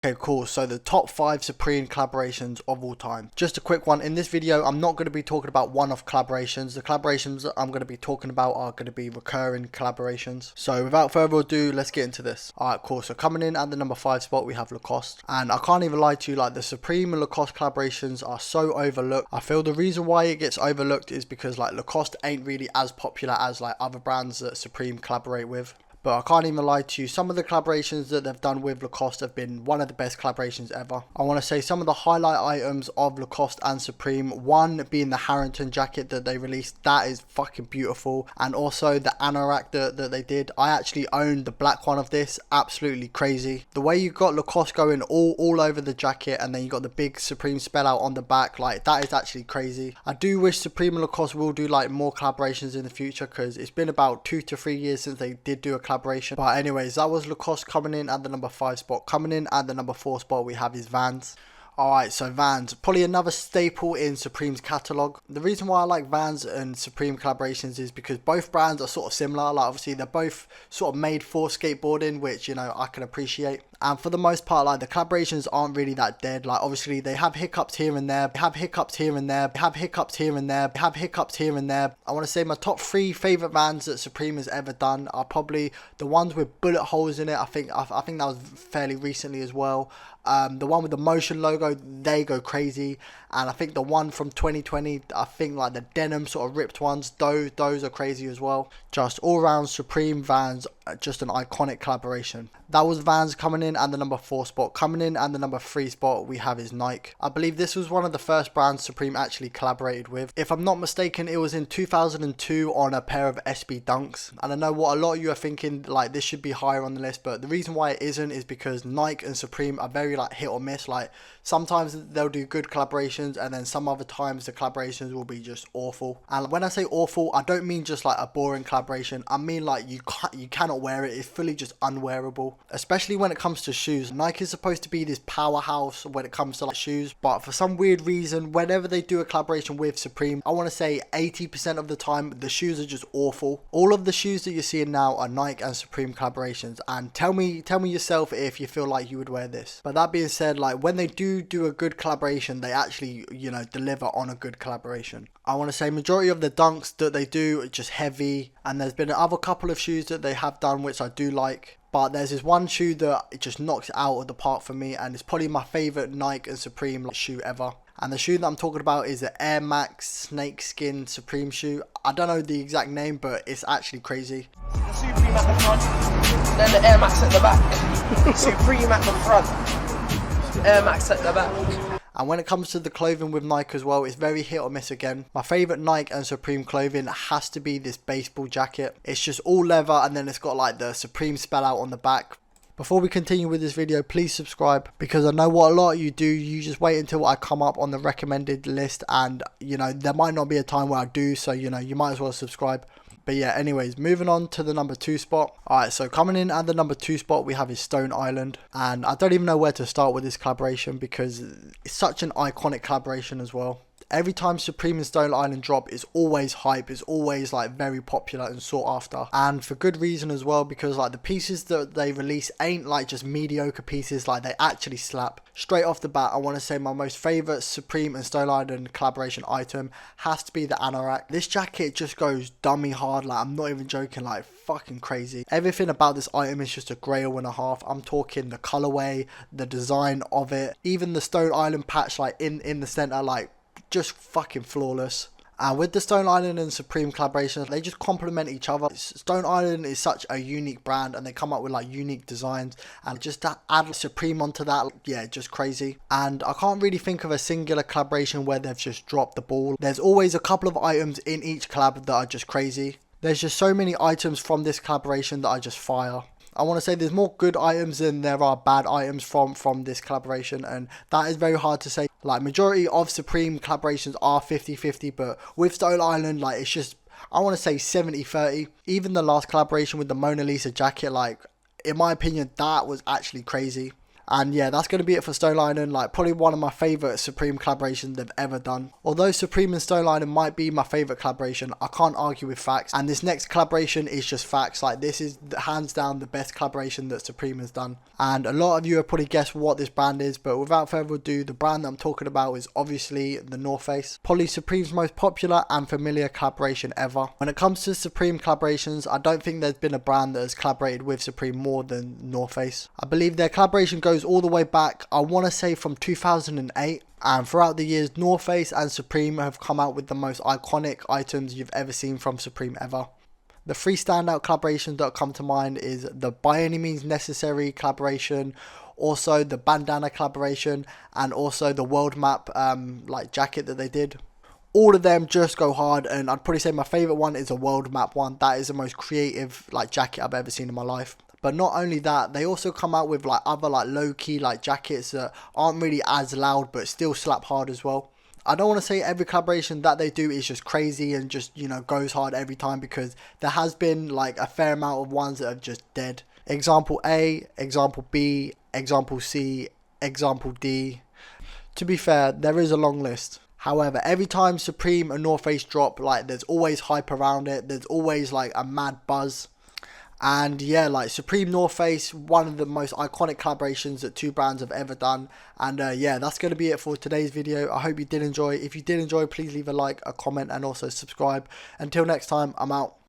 Okay, cool. So the top 5 Supreme collaborations of all time. Just a quick one. In this video, I'm not going to be talking about one-off collaborations. The collaborations that I'm going to be talking about are going to be recurring collaborations. So without further ado, let's get into this. Alright, cool. So coming in at the number 5 spot, we have Lacoste. And I can't even lie to you, like the Supreme and Lacoste collaborations are so overlooked. I feel the reason why it gets overlooked is because like Lacoste ain't really as popular as like other brands that Supreme collaborate with. But I can't even lie to you, some of the collaborations that they've done with Lacoste have been one of the best collaborations ever. I want to say some of the highlight items of Lacoste and Supreme, one being the Harrington jacket that they released, that is fucking beautiful. And also the anorak that they did, I actually owned the black one of this, absolutely crazy. The way you got Lacoste going all over the jacket and then you got the big Supreme spell out on the back, like that is actually crazy. I do wish Supreme and Lacoste will do like more collaborations in the future because it's been about 2 to 3 years since they did do a collaboration. But anyways, that was Lacoste coming in at the number 5 spot. Coming in at the number 4 spot, we have his Vans. Alright, so Vans, probably another staple in Supreme's catalogue. The reason why I like Vans and Supreme collaborations is because both brands are sort of similar. Like obviously they're both sort of made for skateboarding, which, you know, I can appreciate. And for the most part, like the collaborations aren't really that dead. Like obviously they have hiccups here and there, they have hiccups here and there, they have hiccups here and there, they have hiccups here and there. I want to say my top 3 favourite Vans that Supreme has ever done are probably the ones with bullet holes in it. I think that was fairly recently as well. The one with the Motion logo, they go crazy. And I think the one from 2020, I think like the denim sort of ripped ones, those are crazy as well. Just all round Supreme Vans, just an iconic collaboration. That was Vans coming in at the number 4 spot. Coming in at the number 3 spot, we have is Nike. I believe this was one of the first brands Supreme actually collaborated with. If I'm not mistaken, it was in 2002 on a pair of SB Dunks. And I know what a lot of you are thinking, like this should be higher on the list, but the reason why it isn't is because Nike and Supreme are very like hit or miss. Like sometimes they'll do good collaborations and then some other times the collaborations will be just awful. And when I say awful, I don't mean just like a boring collaboration. I mean like you cannot wear it. It's fully just unwearable. Especially when it comes to shoes. Nike is supposed to be this powerhouse when it comes to like shoes, but for some weird reason, whenever they do a collaboration with Supreme, I want to say 80% of the time the shoes are just awful. All of the shoes that you're seeing now are Nike and Supreme collaborations, and tell me yourself if you feel like you would wear this. But that being said, like when they do a good collaboration, they actually, you know, deliver on a good collaboration. I want to say majority of the dunks that they do are just heavy, and there's been another couple of shoes that they have done which I do like. But there's this one shoe that it just knocks it out of the park for me, and it's probably my favourite Nike and Supreme shoe ever. And the shoe that I'm talking about is the Air Max Snakeskin Supreme shoe. I don't know the exact name, but it's actually crazy. The Supreme at the front, then the Air Max at the back. Supreme at the front, Air Max at the back. And when it comes to the clothing with Nike as well, it's very hit or miss again. My favourite Nike and Supreme clothing has to be this baseball jacket. It's just all leather and then it's got like the Supreme spell out on the back. Before we continue with this video, please subscribe, because I know what a lot of you do. You just wait until I come up on the recommended list, and you know there might not be a time where I do, so you know you might as well subscribe. But yeah, anyways, moving on to the number 2 spot. Alright, so coming in at the number 2 spot, we have his Stone Island. And I don't even know where to start with this collaboration because it's such an iconic collaboration as well. Every time Supreme and Stone Island drop, it's always hype, it's always like very popular and sought after. And for good reason as well, because like the pieces that they release ain't like just mediocre pieces, like they actually slap. Straight off the bat, I want to say my most favourite Supreme and Stone Island collaboration item has to be the anorak. This jacket just goes dummy hard, like I'm not even joking, like fucking crazy. Everything about this item is just a grail and a half. I'm talking the colourway, the design of it, even the Stone Island patch like in the centre, like just fucking flawless. And with the Stone Island and Supreme collaborations, they just complement each other. Stone Island is such a unique brand and they come up with like unique designs, and just to add Supreme onto that, yeah, just crazy. And I can't really think of a singular collaboration where they've just dropped the ball. There's always a couple of items in each collab that are just crazy. There's just so many items from this collaboration that are just fire. I want to say there's more good items than there are bad items from this collaboration, and that is very hard to say. Like majority of Supreme collaborations are 50-50, but with Stone Island, like it's just, I want to say 70-30. Even the last collaboration with the Mona Lisa jacket, like in my opinion, that was actually crazy. And yeah, that's going to be it for Stone Island. Like, probably one of my favourite Supreme collaborations they've ever done. Although Supreme and Stone Island might be my favourite collaboration, I can't argue with facts. And this next collaboration is just facts. Like, this is hands down the best collaboration that Supreme has done. And a lot of you have probably guessed what this brand is, but without further ado, the brand that I'm talking about is obviously the North Face. Probably Supreme's most popular and familiar collaboration ever. When it comes to Supreme collaborations, I don't think there's been a brand that has collaborated with Supreme more than North Face. I believe their collaboration goes all the way back, I want to say from 2008, and throughout the years North Face and Supreme have come out with the most iconic items you've ever seen from Supreme ever. The three standout collaborations that come to mind is the By Any Means Necessary collaboration, also the bandana collaboration, and also the world map like jacket that they did. All of them just go hard, and I'd probably say my favourite one is a world map one. That is the most creative like jacket I've ever seen in my life. But not only that, they also come out with like other like low-key like jackets that aren't really as loud but still slap hard as well. I don't want to say every collaboration that they do is just crazy and just, you know, goes hard every time, because there has been like a fair amount of ones that are just dead. Example A, example B, example C, example D. To be fair, there is a long list. However, every time Supreme and North Face drop, like, there's always hype around it. There's always like a mad buzz. And yeah, like Supreme North Face, one of the most iconic collaborations that two brands have ever done. And yeah, that's going to be it for today's video. I hope you did enjoy. If you did enjoy, please leave a like, a comment, and also subscribe. Until next time, I'm out.